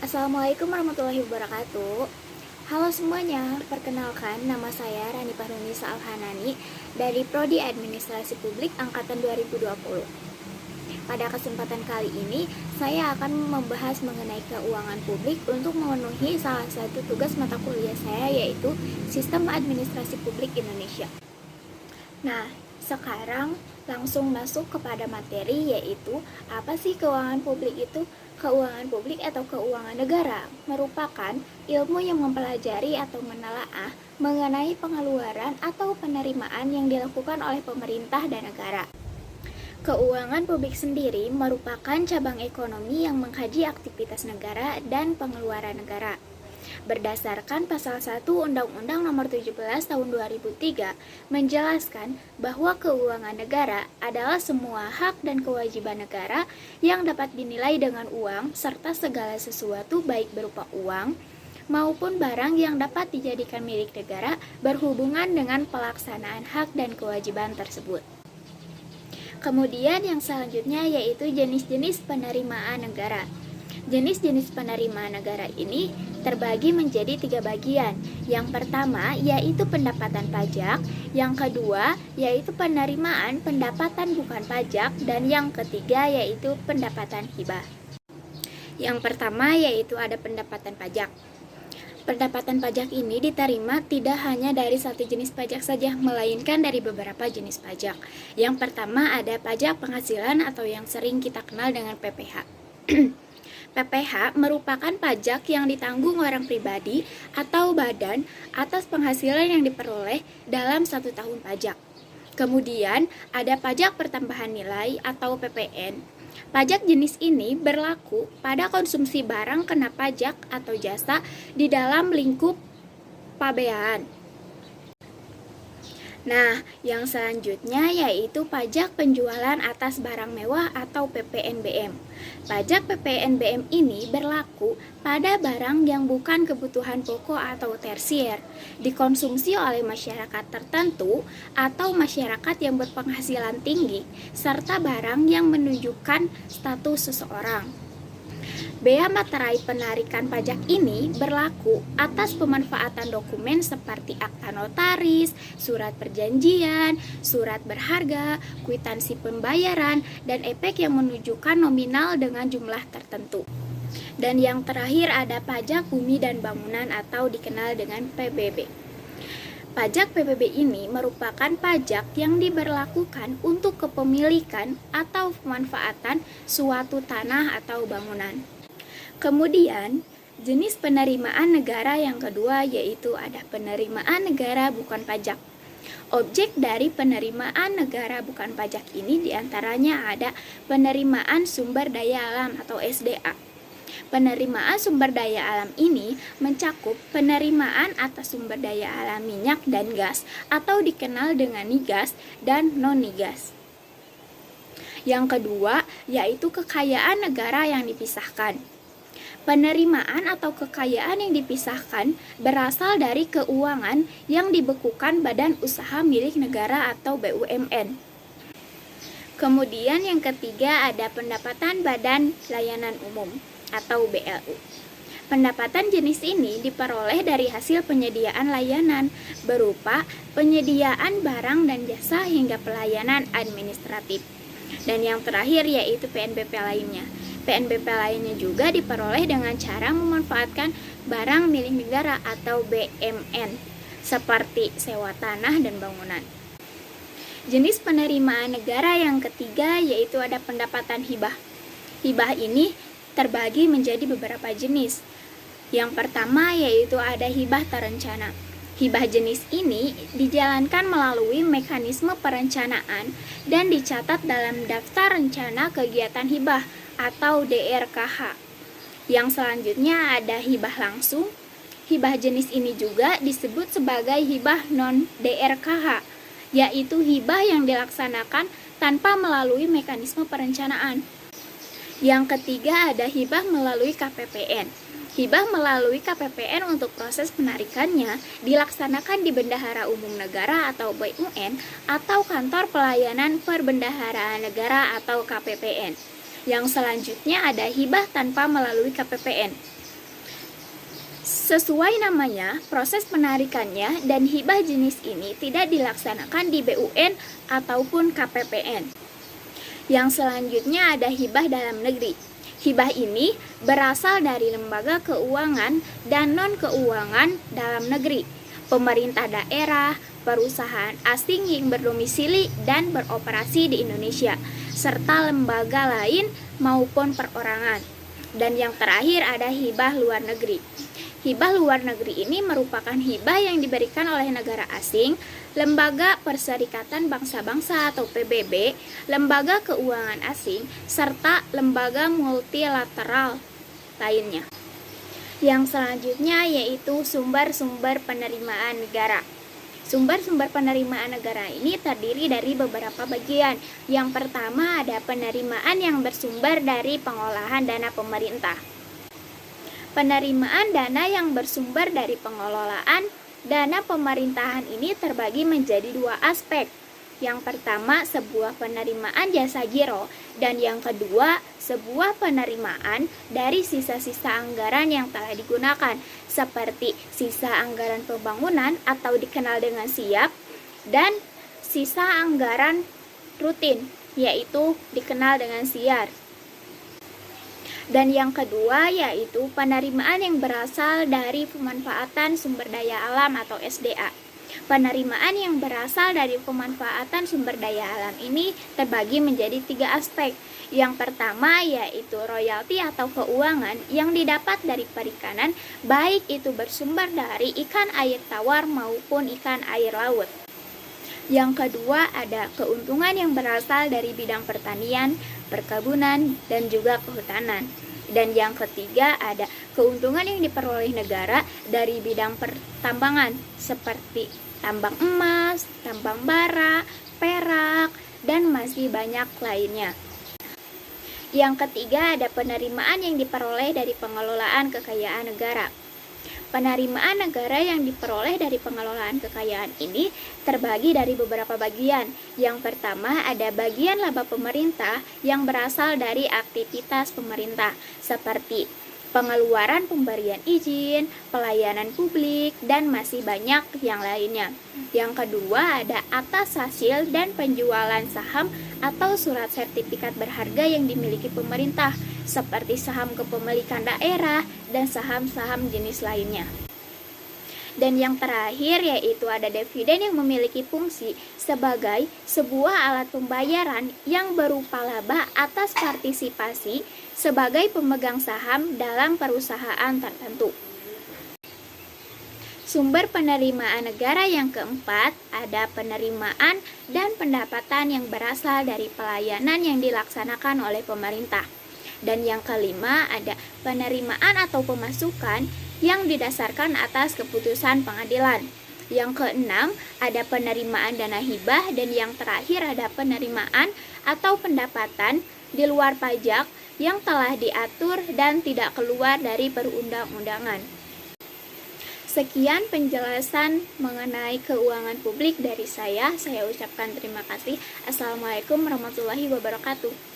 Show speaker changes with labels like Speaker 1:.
Speaker 1: Assalamualaikum warahmatullahi wabarakatuh. Halo semuanya, perkenalkan nama saya Rani Pahrunisa Alhanani dari Prodi Administrasi Publik Angkatan 2020. Pada kesempatan kali ini, saya akan membahas mengenai keuangan publik untuk memenuhi salah satu tugas mata kuliah saya, yaitu Sistem Administrasi Publik Indonesia. Nah, sekarang langsung masuk kepada materi, yaitu apa sih keuangan publik itu? Keuangan publik atau keuangan negara merupakan ilmu yang mempelajari atau menelaah mengenai pengeluaran atau penerimaan yang dilakukan oleh pemerintah dan negara. Keuangan publik sendiri merupakan cabang ekonomi yang mengkaji aktivitas negara dan pengeluaran negara. Berdasarkan pasal 1 Undang-Undang Nomor 17 Tahun 2003 menjelaskan bahwa keuangan negara adalah semua hak dan kewajiban negara yang dapat dinilai dengan uang serta segala sesuatu baik berupa uang maupun barang yang dapat dijadikan milik negara berhubungan dengan pelaksanaan hak dan kewajiban tersebut. Kemudian yang selanjutnya yaitu jenis-jenis penerimaan negara. Jenis-jenis penerimaan negara ini terbagi menjadi 3 bagian. Yang pertama yaitu pendapatan pajak, yang kedua yaitu penerimaan pendapatan bukan pajak, dan yang ketiga yaitu pendapatan hibah. Yang pertama yaitu ada pendapatan pajak. Pendapatan pajak ini diterima tidak hanya dari satu jenis pajak saja, melainkan dari beberapa jenis pajak. Yang pertama ada pajak penghasilan atau yang sering kita kenal dengan PPh. PPh merupakan pajak yang ditanggung orang pribadi atau badan atas penghasilan yang diperoleh dalam 1 tahun pajak. Kemudian ada pajak pertambahan nilai atau PPN. Pajak jenis ini berlaku pada konsumsi barang kena pajak atau jasa di dalam lingkup pabean. Nah, yang selanjutnya yaitu pajak penjualan atas barang mewah atau PPNBM. Pajak PPNBM ini berlaku pada barang yang bukan kebutuhan pokok atau tersier, dikonsumsi oleh masyarakat tertentu atau masyarakat yang berpenghasilan tinggi, serta barang yang menunjukkan status seseorang. Bea materai penarikan pajak ini berlaku atas pemanfaatan dokumen seperti akta notaris, surat perjanjian, surat berharga, kwitansi pembayaran, dan epek yang menunjukkan nominal dengan jumlah tertentu. Dan yang terakhir ada pajak bumi dan bangunan atau dikenal dengan PBB. Pajak PBB ini merupakan pajak yang diberlakukan untuk kepemilikan atau pemanfaatan suatu tanah atau bangunan. Kemudian, jenis penerimaan negara yang kedua yaitu ada penerimaan negara bukan pajak. Objek dari penerimaan negara bukan pajak ini diantaranya ada penerimaan sumber daya alam atau SDA. Penerimaan sumber daya alam ini mencakup penerimaan atas sumber daya alam minyak dan gas atau dikenal dengan migas dan non-migas. Yang kedua yaitu kekayaan negara yang dipisahkan. Penerimaan atau kekayaan yang dipisahkan berasal dari keuangan yang dibekukan badan usaha milik negara atau BUMN. Kemudian yang ketiga ada pendapatan badan layanan umum atau BLU. Pendapatan jenis ini diperoleh dari hasil penyediaan layanan berupa penyediaan barang dan jasa hingga pelayanan administratif. Dan yang terakhir yaitu PNBP lainnya. PNBP lainnya juga diperoleh dengan cara memanfaatkan barang milik negara atau BMN seperti sewa tanah dan bangunan. Jenis penerimaan negara yang ketiga yaitu ada pendapatan hibah. Hibah ini terbagi menjadi beberapa jenis. Yang pertama yaitu ada hibah terencana. Hibah jenis ini dijalankan melalui mekanisme perencanaan dan dicatat dalam daftar rencana kegiatan hibah atau DRKH. Yang selanjutnya ada hibah langsung. Hibah jenis ini juga disebut sebagai hibah non-DRKH, yaitu hibah yang dilaksanakan tanpa melalui mekanisme perencanaan. Yang ketiga ada hibah melalui KPPN. Hibah melalui KPPN untuk proses penarikannya dilaksanakan di Bendahara Umum Negara atau BUMN atau Kantor Pelayanan Perbendaharaan Negara atau KPPN. Yang selanjutnya ada hibah tanpa melalui KPPN. Sesuai namanya, proses penarikannya dan hibah jenis ini tidak dilaksanakan di BUN ataupun KPPN. Yang selanjutnya ada hibah dalam negeri. Hibah ini berasal dari lembaga keuangan dan non-keuangan dalam negeri, pemerintah daerah, perusahaan asing yang berdomisili dan beroperasi di Indonesia, serta lembaga lain maupun perorangan. Dan yang terakhir ada hibah luar negeri. Hibah luar negeri ini merupakan hibah yang diberikan oleh negara asing, lembaga Perserikatan Bangsa-Bangsa atau PBB, lembaga keuangan asing, serta lembaga multilateral lainnya. Yang selanjutnya yaitu sumber-sumber penerimaan negara. Sumber-sumber penerimaan negara ini terdiri dari beberapa bagian. Yang pertama ada penerimaan yang bersumber dari pengolahan dana pemerintah. Penerimaan dana yang bersumber dari pengelolaan dana pemerintahan ini terbagi menjadi dua aspek. Yang pertama, sebuah penerimaan jasa giro, dan yang kedua, sebuah penerimaan dari sisa-sisa anggaran yang telah digunakan, seperti sisa anggaran pembangunan atau dikenal dengan SIAP, dan sisa anggaran rutin, yaitu dikenal dengan SIAR. Dan yang kedua yaitu penerimaan yang berasal dari pemanfaatan sumber daya alam atau SDA. Penerimaan yang berasal dari pemanfaatan sumber daya alam ini terbagi menjadi tiga aspek. Yang pertama yaitu royalti atau keuangan yang didapat dari perikanan, baik itu bersumber dari ikan air tawar maupun ikan air laut. Yang kedua ada keuntungan yang berasal dari bidang pertanian, perkebunan, dan juga kehutanan. Dan yang ketiga ada keuntungan yang diperoleh negara dari bidang pertambangan seperti tambang emas, tambang bara, perak, dan masih banyak lainnya. Yang ketiga ada penerimaan yang diperoleh dari pengelolaan kekayaan negara. Penerimaan negara yang diperoleh dari pengelolaan kekayaan ini terbagi dari beberapa bagian. Yang pertama ada bagian laba pemerintah yang berasal dari aktivitas pemerintah seperti pengeluaran pemberian izin, pelayanan publik, dan masih banyak yang lainnya. Yang kedua ada atas hasil dan penjualan saham atau surat sertifikat berharga yang dimiliki pemerintah seperti saham kepemilikan daerah dan saham-saham jenis lainnya. Dan yang terakhir yaitu ada dividen yang memiliki fungsi sebagai sebuah alat pembayaran yang berupa laba atas partisipasi sebagai pemegang saham dalam perusahaan tertentu. Sumber penerimaan negara yang keempat ada penerimaan dan pendapatan yang berasal dari pelayanan yang dilaksanakan oleh pemerintah. Dan yang kelima ada penerimaan atau pemasukan yang didasarkan atas keputusan pengadilan. Yang keenam ada penerimaan dana hibah, dan yang terakhir ada penerimaan atau pendapatan di luar pajak yang telah diatur dan tidak keluar dari perundang-undangan. Sekian penjelasan mengenai keuangan publik dari saya ucapkan terima kasih. Assalamualaikum warahmatullahi wabarakatuh.